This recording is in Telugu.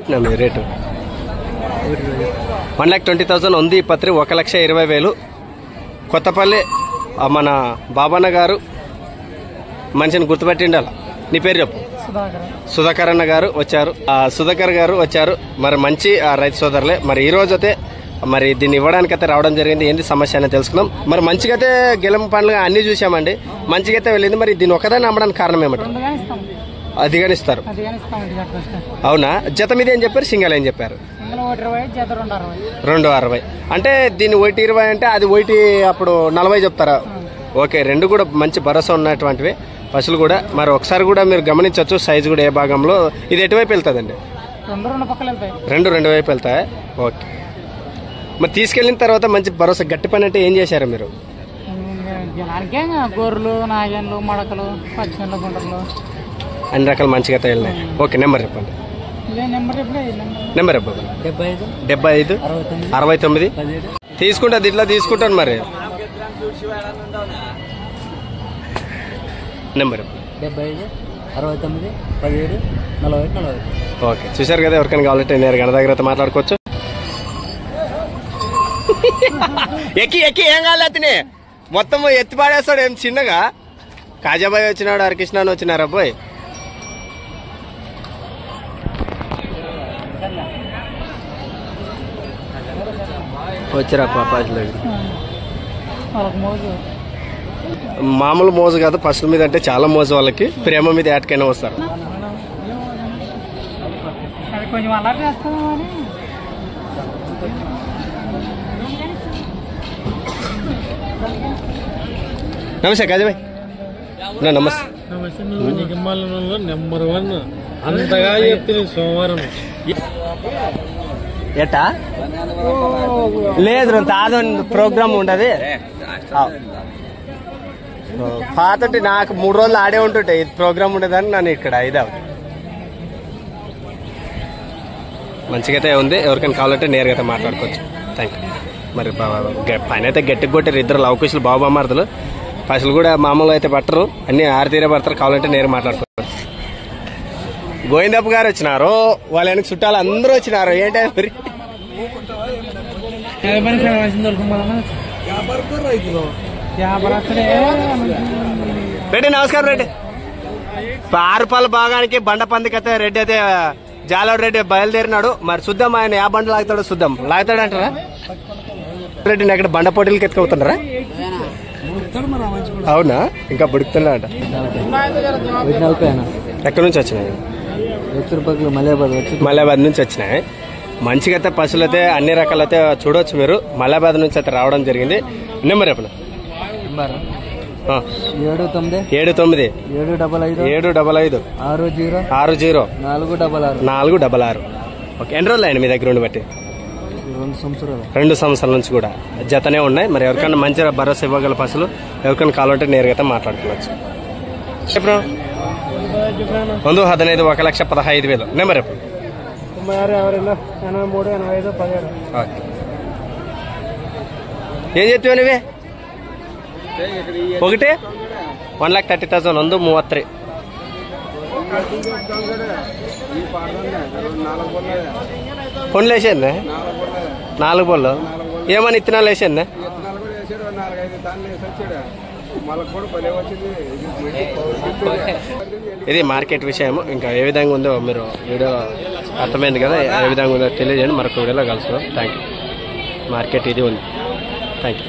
చెప్పినా మీ రేటు 1,20,000 ఉంది. ఈ పత్రి 1,20,000. కొత్తపల్లి మన బాబన్న గారు మనిషిని గుర్తుపెట్టిండాల. నీ పేరు చెప్పు. సుధాకర్ అన్న గారు వచ్చారు. సుధాకర్ గారు వచ్చారు. మరి మంచి రైతు సోదరులే. మరి ఈ రోజు అయితే మరి దీన్ని ఇవ్వడానికైతే రావడం జరిగింది. ఏంటి సమస్య అని తెలుసుకుందాం. మరి మంచిగా అయితే గెలం పండ్లు అన్ని చూసామండి. మంచిగా అయితే వెళ్ళింది. మరి దీన్ని ఒకదాన్ని అమ్మడానికి కారణం ఏమంటారు? అదిగాని ఇస్తారు. అవునా? జత మీద ఏం చెప్పారు? సింగల్ ఏం చెప్పారు? 260. అంటే దీన్ని 120 అంటే అది 1 అప్పుడు 40 చెప్తారా? ఓకే, రెండు కూడా మంచి భరోసా ఉన్నటువంటివి పశువులు కూడా. మరి ఒకసారి కూడా మీరు గమనించవచ్చు సైజు కూడా ఏ భాగంలో. ఇది ఎటువైపు వెళ్తుందండి? రెండు వైపు వెళ్తాయి. ఓకే, మరి తీసుకెళ్ళిన తర్వాత మంచి భరోసా గట్టి పని అంటే ఏం చేశారు మీరు? గొర్రెలు, నాగన్లు, మడకలు, పచ్చిమిర్ల గుంటలు అన్ని రకాలు మంచిగా అయితే వెళ్ళినాయి. ఓకే, నెంబర్ చెప్పండి. నెంబర్ 75 69 తీసుకుంటా. ఇట్లా తీసుకుంటాను. మరి నెంబర్ 75 69 17 40 40. ఓకే, చూసారు కదా. ఎవరికైనా కావాలంటే నేను గణ దగ్గర అయితే మాట్లాడుకోవచ్చు. ఎక్కి ఏం కావాలి అతని మొత్తం ఎత్తి పాడేస్తాడు. ఏం చిన్నగా కాజాబాయ్ వచ్చినాడు, హరికృష్ణ అని వచ్చినారు. అబ్బాయి వచ్చారా పాపాజీలో? మామూలు మోజు కాదు, పశువుల మీద అంటే చాలా మోజు. వాళ్ళకి ప్రేమ మీద ఏటకైనా వస్తారు. నమస్తే కాజాబాయ్. నమస్తే. నెంబర్ 1 అంతగా చెప్తే సోమవారం ఎట్టా లేదు తాదో ప్రోగ్రామ్ ఉండదు. పాతటి నాకు 3 రోజులు ఆడే ఉంటుంటే ఇది ప్రోగ్రామ్ ఉండదని నన్ను ఇక్కడ ఇదే మంచిగా అయితే ఉంది. ఎవరికైనా కావాలంటే నేరుగా మాట్లాడుకోవచ్చు. Thank you. మరి పైన అయితే గట్టిగా కొట్టారు ఇద్దరు లవకుశులు బాబుమార్తలు. పైసలు కూడా మామూలు అయితే పట్టరు, అన్ని ఆరితీరే పడతారు. కావాలంటే నేరు మాట్లాడుకోవచ్చు. గోవిందప్ప గారు వచ్చినారు, వాళ్ళ వెనక చుట్టాలు అందరూ వచ్చినారు. ఏంటంటే మరి రెడ్డి నమస్కారం. రెడ్డి 6 రూపాయల భాగానికి బండ పందికైతే రెడ్డి అయితే జాలవాడ రెడ్డి బయలుదేరినాడు. మరి చూద్దాం ఆయన ఏ బండ లాగుతాడో చూద్దాం. లాగుతాడంటారా రెడ్డిని? ఎక్కడ బండ పోటీలకి ఎత్తుకుపోతున్నారా? అవునా? ఇంకా బుడుకుతున్నాడ. ఎక్కడి నుంచి వచ్చినాయి? మలేబాద్ నుంచి వచ్చినాయి. మంచిగా అయితే పశువులు అయితే అన్ని రకాలు అయితే చూడవచ్చు మీరు. మలేబాద్ నుంచి అయితే రావడం జరిగింది. నెంబర్ చెప్పండి. 79 755 755 60 466. 466. ఓకే, ఎన్ని రోజులు అయ్యండి మీ దగ్గర ఉండి బట్టి? 2 సంవత్సరాల నుంచి కూడా జతనే ఉన్నాయి. మరి ఎవరికైనా మంచిగా భరోసా ఇవ్వగల పశువులు ఎవరికైనా కావాలంటే నేరుగా మాట్లాడుకోవచ్చు. చెప్పు. 15 1,15,000. నెంబర్ చెప్పండి. 83 85 17. ఏం చెప్తావు నువ్వే? ఒకటి 1,30,000 ಒಂದು 33. పొన్లు వేసేందా? 4 పొన్లు. ఏమని ఇత్తనాలు వేసేందా? ఇది మార్కెట్ విషయం. ఇంకా ఏ విధంగా ఉందో మీరు వీడియో అర్థమైంది కదా. ఏ విధంగా ఉందో తెలియజేయండి. మరొక వీడియోలో కలుసుకుందాం. Thank you. మార్కెట్ ఇది ఉంది. Thank you.